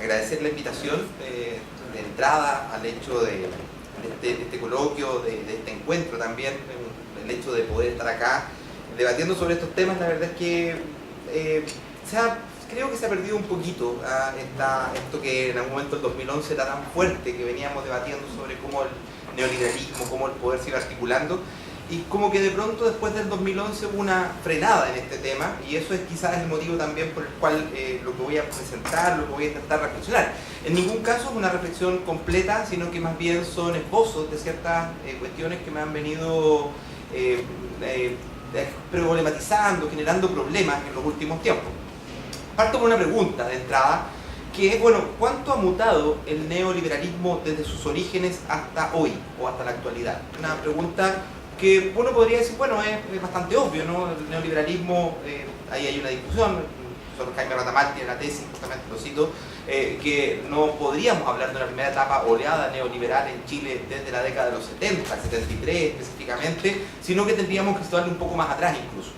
agradecer la invitación de entrada al hecho de este coloquio, de este encuentro también, el hecho de poder estar acá debatiendo sobre estos temas. La verdad es que creo que se ha perdido un poquito esto que en algún momento el 2011 era tan fuerte, que veníamos debatiendo sobre cómo el neoliberalismo, cómo el poder se iba articulando, y como que de pronto después del 2011 hubo una frenada en este tema, y eso es quizás el motivo también por el cual lo que voy a presentar, lo que voy a intentar reflexionar. En ningún caso es una reflexión completa, sino que más bien son esbozos de ciertas cuestiones que me han venido problematizando, generando problemas en los últimos tiempos. Parto con una pregunta de entrada, que es, bueno, ¿cuánto ha mutado el neoliberalismo desde sus orígenes hasta hoy, o hasta la actualidad? Una pregunta que uno podría decir, bueno, es bastante obvio, ¿no? El neoliberalismo, ahí hay una discusión. El profesor Jaime Ratamal tiene una tesis, justamente lo cito, que no podríamos hablar de una primera etapa oleada neoliberal en Chile desde la década de los 70, 73 específicamente, sino que tendríamos que situarle un poco más atrás incluso.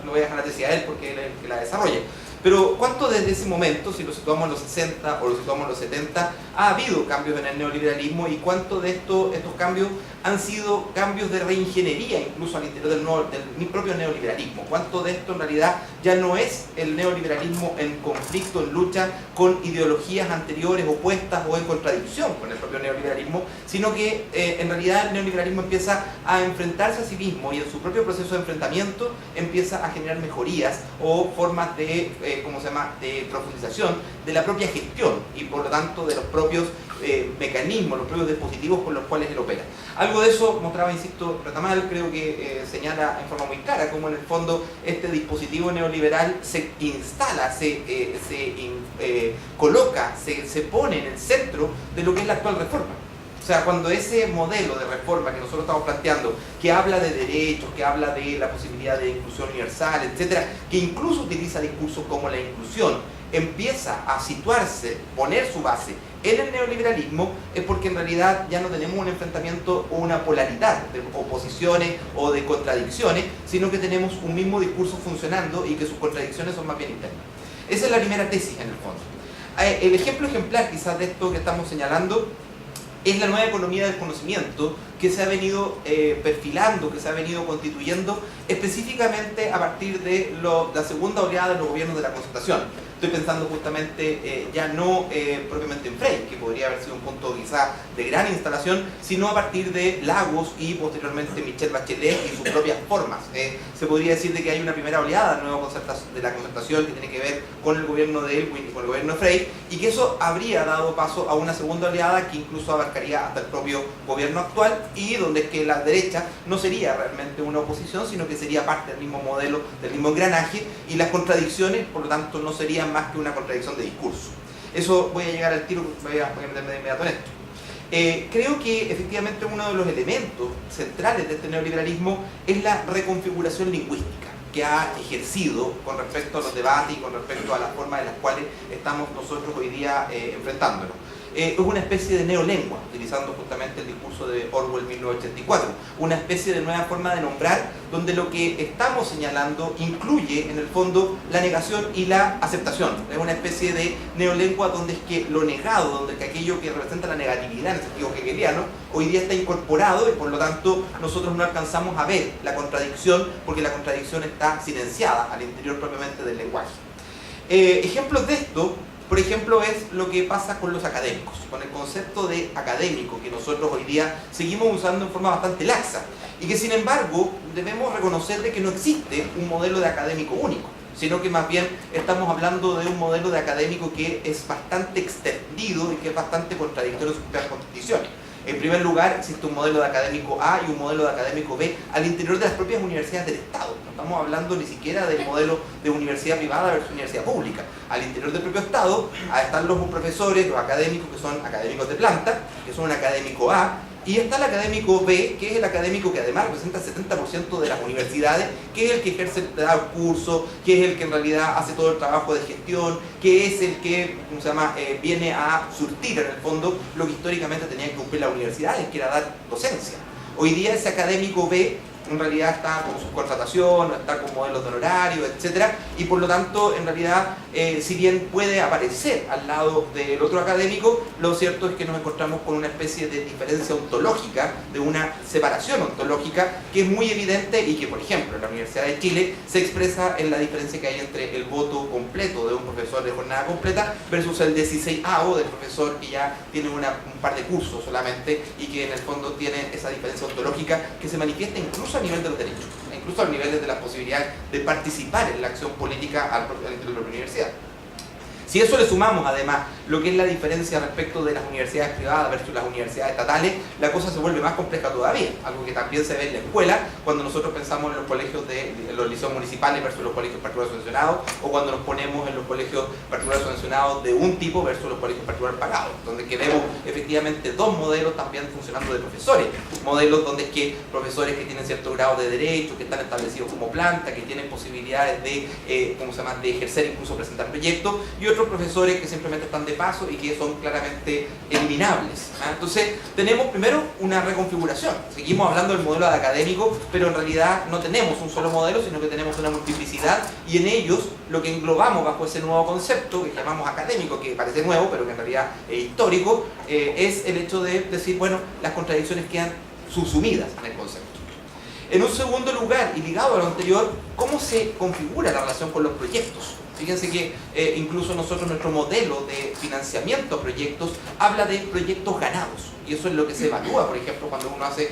Lo voy a dejar la tesis a él porque él es el que la desarrolla. Pero ¿cuánto desde ese momento, si lo situamos en los 60 o lo situamos en los 70, ha habido cambios en el neoliberalismo, y cuánto de estos cambios han sido cambios de reingeniería incluso al interior del propio neoliberalismo? ¿Cuánto de esto en realidad ya no es el neoliberalismo en conflicto, en lucha con ideologías anteriores, opuestas o en contradicción con el propio neoliberalismo, sino que en realidad el neoliberalismo empieza a enfrentarse a sí mismo, y en su propio proceso de enfrentamiento empieza a generar mejorías o formas de de profundización de la propia gestión, y por lo tanto de los propios mecanismos, los propios dispositivos con los cuales él opera? Algo de eso mostraba, insisto, Ratamal. Creo que señala en forma muy clara cómo en el fondo este dispositivo neoliberal se instala, coloca, se pone en el centro de lo que es la actual reforma. O sea, cuando ese modelo de reforma que nosotros estamos planteando, que habla de derechos, que habla de la posibilidad de inclusión universal, etcétera, que incluso utiliza discursos como la inclusión, empieza a situarse, poner su base en el neoliberalismo, es porque en realidad ya no tenemos un enfrentamiento o una polaridad de oposiciones o de contradicciones, sino que tenemos un mismo discurso funcionando y que sus contradicciones son más bien internas. Esa es la primera tesis en el fondo. El ejemplo ejemplar quizás de esto que estamos señalando es la nueva economía del conocimiento que se ha venido perfilando, que se ha venido constituyendo específicamente a partir de la segunda oleada de los gobiernos de la concertación. Estoy pensando justamente ya no propiamente en Frey, que podría haber sido un punto quizá de gran instalación, sino a partir de Lagos y posteriormente Michelle Bachelet y sus propias formas. Se podría decir de que hay una primera oleada de la concertación que tiene que ver con el gobierno de Elwin y con el gobierno de Frey, y que eso habría dado paso a una segunda oleada que incluso abarcaría hasta el propio gobierno actual, y donde es que la derecha no sería realmente una oposición, sino que sería parte del mismo modelo, del mismo engranaje, y las contradicciones, por lo tanto, no serían más que una contradicción de discurso. Eso voy a llegar al tiro, voy a meterme de inmediato en esto. Creo que efectivamente uno de los elementos centrales de este neoliberalismo es la reconfiguración lingüística que ha ejercido con respecto a los debates y con respecto a la forma de las cuales estamos nosotros hoy día enfrentándonos. Es una especie de neolengua, utilizando justamente el discurso de Orwell 1984, una especie de nueva forma de nombrar, donde lo que estamos señalando incluye en el fondo la negación y la aceptación. Es una especie de neolengua donde es que lo negado, donde es que aquello que representa la negatividad en el sentido hegeliano, hoy día está incorporado, y por lo tanto nosotros no alcanzamos a ver la contradicción, porque la contradicción está silenciada al interior propiamente del lenguaje. Ejemplos de esto, por ejemplo, es lo que pasa con los académicos, con el concepto de académico que nosotros hoy día seguimos usando en forma bastante laxa, y que sin embargo debemos reconocer de que no existe un modelo de académico único, sino que más bien estamos hablando de un modelo de académico que es bastante extendido y que es bastante contradictorio en sus propias constituciones. En primer lugar, existe un modelo de académico A y un modelo de académico B al interior de las propias universidades del Estado. No estamos hablando ni siquiera del modelo de universidad privada versus universidad pública. Al interior del propio Estado están los profesores, los académicos que son académicos de planta, que son un académico A, y está el académico B, que es el académico que además representa el 70% de las universidades, que es el que ejerce el curso, que es el que en realidad hace todo el trabajo de gestión, que es el que viene a surtir en el fondo lo que históricamente tenían que cumplir las universidades, que era dar docencia. Hoy día ese académico B en realidad está con subcontratación, está con modelos de honorario, etcétera, y por lo tanto, en realidad, si bien puede aparecer al lado del otro académico, lo cierto es que nos encontramos con una especie de diferencia ontológica, de una separación ontológica que es muy evidente y que, por ejemplo, en la Universidad de Chile se expresa en la diferencia que hay entre el voto completo de un profesor de jornada completa versus el 16avo del profesor que ya tiene un par de cursos solamente y que en el fondo tiene esa diferencia ontológica que se manifiesta incluso a nivel de los derechos, incluso a niveles de la posibilidad de participar en la acción política al interior de la universidad. Si eso le sumamos además lo que es la diferencia respecto de las universidades privadas versus las universidades estatales, la cosa se vuelve más compleja todavía, algo que también se ve en la escuela cuando nosotros pensamos en los colegios en los liceos municipales versus los colegios particulares subvencionados, o cuando nos ponemos en los colegios particulares subvencionados de un tipo versus los colegios particulares pagados, donde que vemos efectivamente dos modelos también funcionando de profesores, modelos donde es que profesores que tienen cierto grado de derecho, que están establecidos como planta, que tienen posibilidades de, de ejercer, incluso presentar proyectos, y otros profesores que simplemente están de paso y que son claramente eliminables. Entonces, tenemos primero una reconfiguración. Seguimos hablando del modelo académico, pero en realidad no tenemos un solo modelo, sino que tenemos una multiplicidad, y en ellos lo que englobamos bajo ese nuevo concepto, que llamamos académico, que parece nuevo, pero que en realidad es histórico, es el hecho de decir, bueno, las contradicciones quedan subsumidas en el concepto. En un segundo lugar, y ligado a lo anterior, ¿cómo se configura la relación con los proyectos? Fíjense que incluso nosotros, nuestro modelo de financiamiento a proyectos habla de proyectos ganados, y eso es lo que se evalúa, por ejemplo, cuando uno hace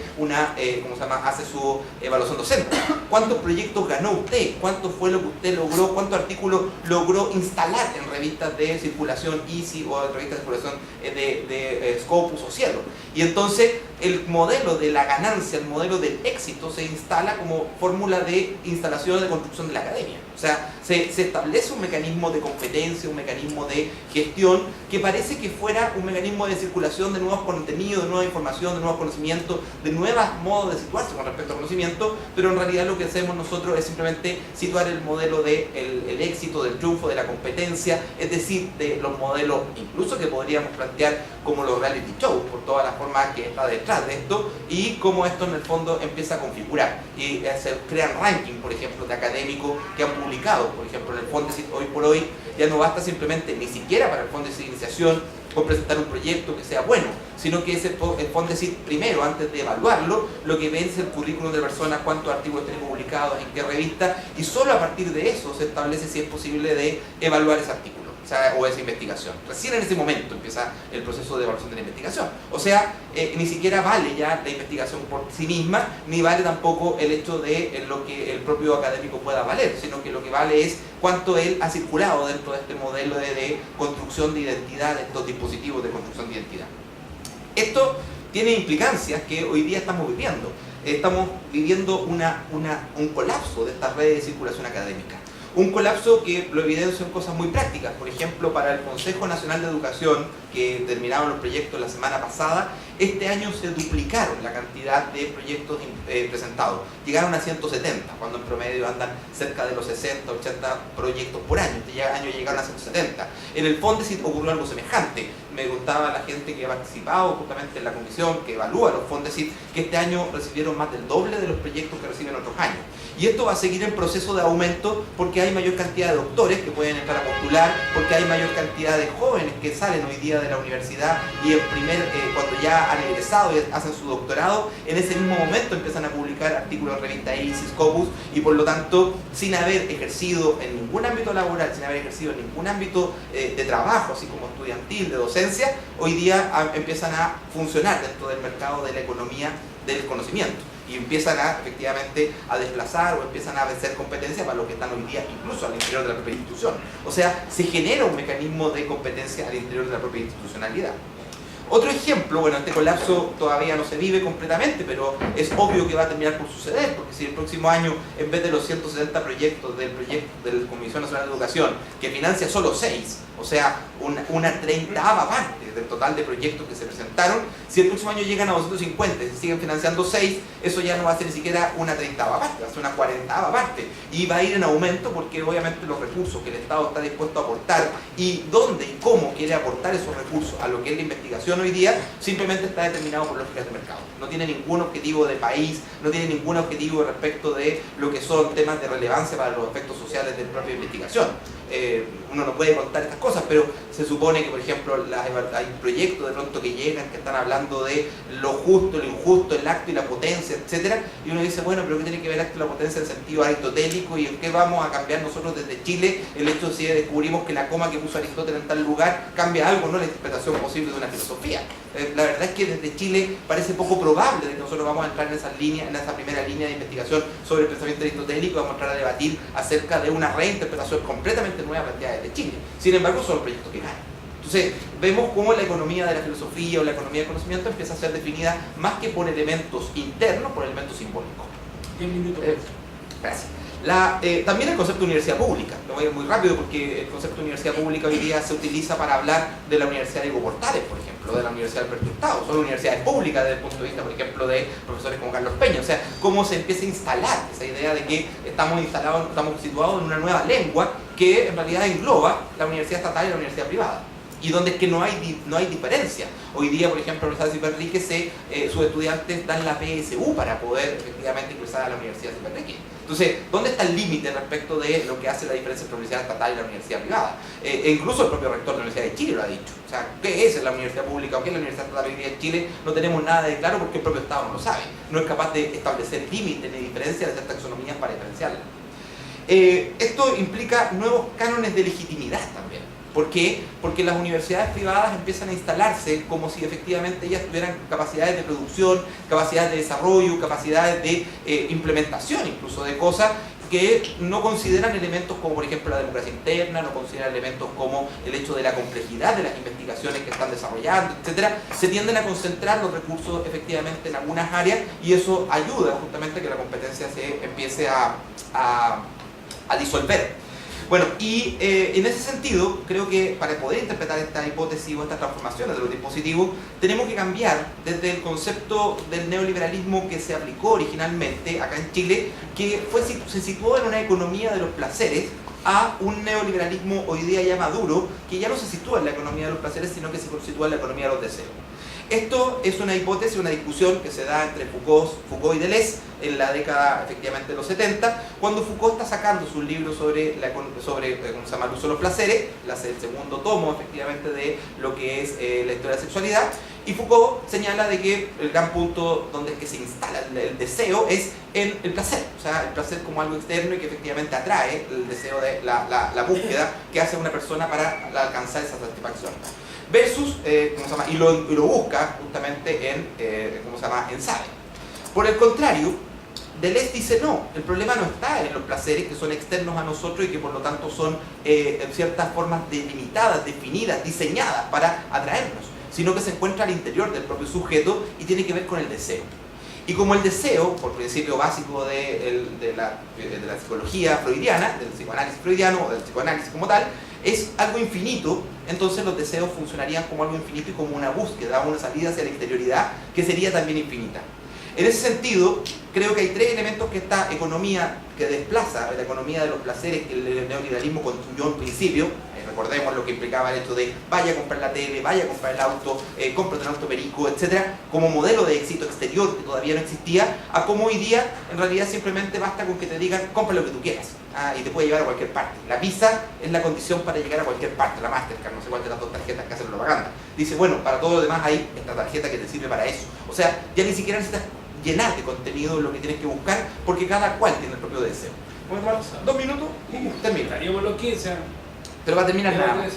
hace su evaluación docente. ¿Cuántos proyectos ganó usted? ¿Cuánto fue lo que usted logró? ¿Cuántos artículos logró instalar en revistas de circulación Easy o en revistas de circulación de Scopus o Cielo? Y entonces el modelo de la ganancia, el modelo del éxito se instala como fórmula de instalación de construcción de la academia. O sea, se establece un mecanismo de competencia, un mecanismo de gestión que parece que fuera un mecanismo de circulación de nuevos contenidos, de nueva información, de nuevos conocimientos, de nuevos modos de situarse con respecto al conocimiento, pero en realidad lo que hacemos nosotros es simplemente situar el modelo del el éxito, del triunfo, de la competencia, es decir, de los modelos incluso que podríamos plantear como los reality shows, por todas las formas que está detrás de esto, y cómo esto en el fondo empieza a configurar. Y se crean rankings, por ejemplo, de académicos que han publicado, por ejemplo, en el Fondesit hoy por hoy, ya no basta simplemente, ni siquiera para el Fondesit de iniciación, con presentar un proyecto que sea bueno, sino que el Fondesit primero, antes de evaluarlo, lo que ve es el currículum de la persona, cuántos artículos tiene publicados, en qué revista, y solo a partir de eso se establece si es posible de evaluar ese artículo. O esa investigación. Recién en ese momento empieza el proceso de evaluación de la investigación. O sea, ni siquiera vale ya la investigación por sí misma, ni vale tampoco el hecho de lo que el propio académico pueda valer, sino que lo que vale es cuánto él ha circulado dentro de este modelo de construcción de identidad, de estos dispositivos de construcción de identidad. Esto tiene implicancias que hoy día estamos viviendo. Estamos viviendo un colapso de estas redes de circulación académica. Un colapso que lo evidencian cosas muy prácticas. Por ejemplo, para el Consejo Nacional de Educación, que terminaron los proyectos la semana pasada, este año se duplicaron la cantidad de proyectos presentados. Llegaron a 170, cuando en promedio andan cerca de los 60, 80 proyectos por año. Este año llegaron a 170. En el Fondesit ocurrió algo semejante. Me contaba la gente que ha participado justamente en la comisión que evalúa los Fondesit, que este año recibieron más del doble de los proyectos que reciben otros años. Y esto va a seguir en proceso de aumento porque hay mayor cantidad de doctores que pueden entrar a postular, porque hay mayor cantidad de jóvenes que salen hoy día de la universidad y cuando ya han egresado y hacen su doctorado, en ese mismo momento empiezan a publicar artículos en revista Easy, Scopus, y por lo tanto, sin haber ejercido en ningún ámbito laboral, sin haber ejercido en ningún ámbito de trabajo, así como estudiantil, de docencia, hoy día empiezan a funcionar dentro del mercado de la economía del conocimiento. Y empiezan efectivamente a desplazar o empiezan a vencer competencia para los que están hoy día incluso al interior de la propia institución. O sea, se genera un mecanismo de competencia al interior de la propia institucionalidad. Otro ejemplo, bueno, este colapso todavía no se vive completamente, pero es obvio que va a terminar por suceder, porque si el próximo año, en vez de los 170 proyectos de la Comisión Nacional de Educación, que financia solo 6, o sea, una 30ª parte del total de proyectos que se presentaron. Si el próximo año llegan a 250 y se siguen financiando 6, eso ya no va a ser ni siquiera una 30ª parte, va a ser una 40ª parte. Y va a ir en aumento porque obviamente los recursos que el Estado está dispuesto a aportar y dónde y cómo quiere aportar esos recursos a lo que es la investigación hoy día, simplemente está determinado por lógicas de mercado. No tiene ningún objetivo de país, no tiene ningún objetivo respecto de lo que son temas de relevancia para los efectos sociales de la propia investigación. Uno no puede contar estas cosas, pero se supone que, por ejemplo, hay proyectos de pronto que llegan que están hablando de lo justo, lo injusto, el acto y la potencia, etcétera, y uno dice, bueno, pero ¿qué tiene que ver el acto y la potencia en sentido aristotélico? ¿Y en qué vamos a cambiar nosotros desde Chile el hecho de si descubrimos que la coma que puso Aristóteles en tal lugar cambia algo, no la interpretación posible de una filosofía? La verdad es que desde Chile parece poco probable de que nosotros vamos a entrar en esa línea, en esa primera línea de investigación sobre el pensamiento aristotélico, vamos a entrar a debatir acerca de una reinterpretación completamente nueva planteada desde Chile. Sin embargo, son proyectos que ganan. Entonces, vemos cómo la economía de la filosofía o la economía del conocimiento empieza a ser definida más que por elementos internos, por elementos simbólicos. 10 minutos. Gracias. También el concepto de universidad pública, lo voy a ir muy rápido porque el concepto de universidad pública hoy día se utiliza para hablar de la Universidad de Diego Portales, por ejemplo, de la Universidad de Alberto Hurtado. Son universidades públicas desde el punto de vista, por ejemplo, de profesores como Carlos Peña. O sea, cómo se empieza a instalar esa idea de que estamos situados en una nueva lengua que en realidad engloba la universidad estatal y la universidad privada. Y donde es que no hay diferencia. Hoy día, por ejemplo, en la Universidad de Ciperrique sus estudiantes dan la PSU para poder efectivamente ingresar a la Universidad de Ciperrique. Entonces, ¿dónde está el límite respecto de lo que hace la diferencia entre la universidad estatal y la universidad privada? E incluso el propio rector de la Universidad de Chile lo ha dicho. O sea, ¿qué es la universidad pública o qué es la universidad estatal hoy día en Chile? No tenemos nada de claro porque el propio Estado no lo sabe. No es capaz de establecer límites ni diferencias, de hacer taxonomías para diferenciarlas. Esto implica nuevos cánones de legitimidad también. ¿Por qué? Porque las universidades privadas empiezan a instalarse como si efectivamente ellas tuvieran capacidades de producción, capacidades de desarrollo, capacidades de implementación incluso de cosas que no consideran elementos como por ejemplo la democracia interna, no consideran elementos como el hecho de la complejidad de las investigaciones que están desarrollando, etcétera. Se tienden a concentrar los recursos efectivamente en algunas áreas y eso ayuda justamente a que la competencia se empiece a disolver. Bueno, y en ese sentido, creo que para poder interpretar esta hipótesis o estas transformaciones de los dispositivos, tenemos que cambiar desde el concepto del neoliberalismo que se aplicó originalmente acá en Chile, que se situó en una economía de los placeres, a un neoliberalismo hoy día ya maduro, que ya no se sitúa en la economía de los placeres, sino que se sitúa en la economía de los deseos. Esto es una hipótesis, una discusión que se da entre Foucault y Deleuze en la década efectivamente de los 70, cuando Foucault está sacando sus libros sobre ¿cómo se llama? El uso de los placeres, el segundo tomo efectivamente de lo que es la historia de la sexualidad, y Foucault señala de que el gran punto donde es que se instala el deseo es en el placer, o sea, el placer como algo externo y que efectivamente atrae el deseo de la búsqueda que hace una persona para alcanzar esa satisfacción. Versus, ¿cómo se llama? Y lo busca justamente en Sabe. Por el contrario, Deleuze dice no, el problema no está en los placeres que son externos a nosotros y que por lo tanto son en ciertas formas delimitadas, definidas, diseñadas para atraernos, sino que se encuentra al interior del propio sujeto y tiene que ver con el deseo. Y como el deseo, por principio básico de la psicología freudiana, del psicoanálisis freudiano o del psicoanálisis como tal, es algo infinito, entonces los deseos funcionarían como algo infinito y como una búsqueda, una salida hacia la exterioridad que sería también infinita. En ese sentido, creo que hay tres elementos que esta economía que desplaza, la economía de los placeres que el neoliberalismo construyó en principio, recordemos lo que implicaba el hecho de vaya a comprar la tele, vaya a comprar el auto, cómprate un auto perico, etcétera, como modelo de éxito exterior que todavía no existía, a como hoy día en realidad simplemente basta con que te digan compra lo que tú quieras y te puede llevar a cualquier parte. La Visa es la condición para llegar a cualquier parte, la Mastercard, no sé cuál de las dos tarjetas que hacen propaganda. Dice, bueno, para todo lo demás hay esta tarjeta que te sirve para eso. O sea, ya ni siquiera necesitas llenar de contenido lo que tienes que buscar porque cada cual tiene el propio deseo. Bueno, 2 minutos, termina. Estaríamos los 15. Pero va a terminar nada más.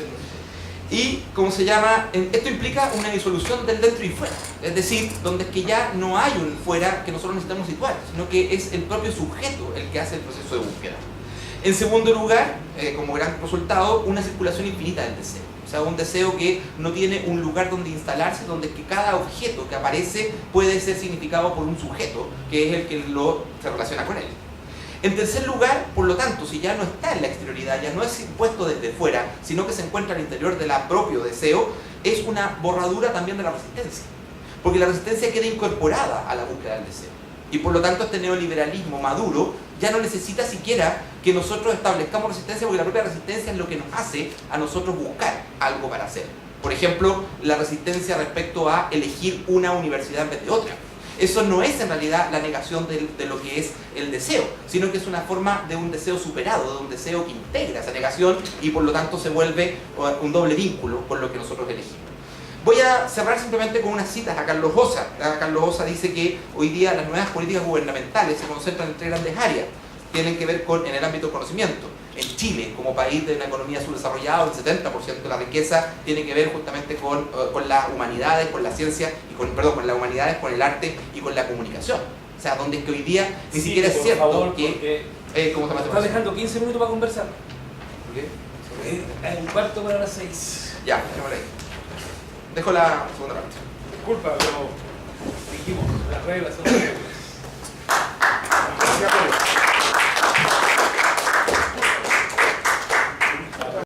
Y, ¿cómo se llama? Esto implica una disolución del dentro y fuera. Es decir, donde es que ya no hay un fuera que nosotros necesitamos situar, sino que es el propio sujeto el que hace el proceso de búsqueda. En segundo lugar, como gran resultado, una circulación infinita del deseo. O sea, un deseo que no tiene un lugar donde instalarse, donde es que cada objeto que aparece puede ser significado por un sujeto, que es el que se relaciona con él. En tercer lugar, por lo tanto, si ya no está en la exterioridad, ya no es impuesto desde fuera, sino que se encuentra al interior del propio deseo, es una borradura también de la resistencia, porque la resistencia queda incorporada a la búsqueda del deseo. Y por lo tanto este neoliberalismo maduro ya no necesita siquiera que nosotros establezcamos resistencia, porque la propia resistencia es lo que nos hace a nosotros buscar algo para hacer. Por ejemplo, la resistencia respecto a elegir una universidad en vez de otra. Eso no es en realidad la negación de lo que es el deseo, sino que es una forma de un deseo superado, de un deseo que integra esa negación y por lo tanto se vuelve un doble vínculo con lo que nosotros elegimos. Voy a cerrar simplemente con unas citas a Carlos Osa. Carlos Osa dice que hoy día las nuevas políticas gubernamentales se concentran en tres grandes áreas. Tienen que ver con en el ámbito del conocimiento. En Chile, como país de una economía subdesarrollada, el 70% de la riqueza tiene que ver justamente con las humanidades, con la ciencia, con las humanidades, con el arte y con la comunicación. O sea, donde es que hoy día ni siquiera es cierto favor, que... ¿Cómo se llama? Estás dejando 15 minutos para conversar. ¿Por qué? Un cuarto para las 6. Ya, dejémosle ahí. Dejo la segunda parte. Disculpa, pero dijimos, las reglas son las reglas. Gracias a todos.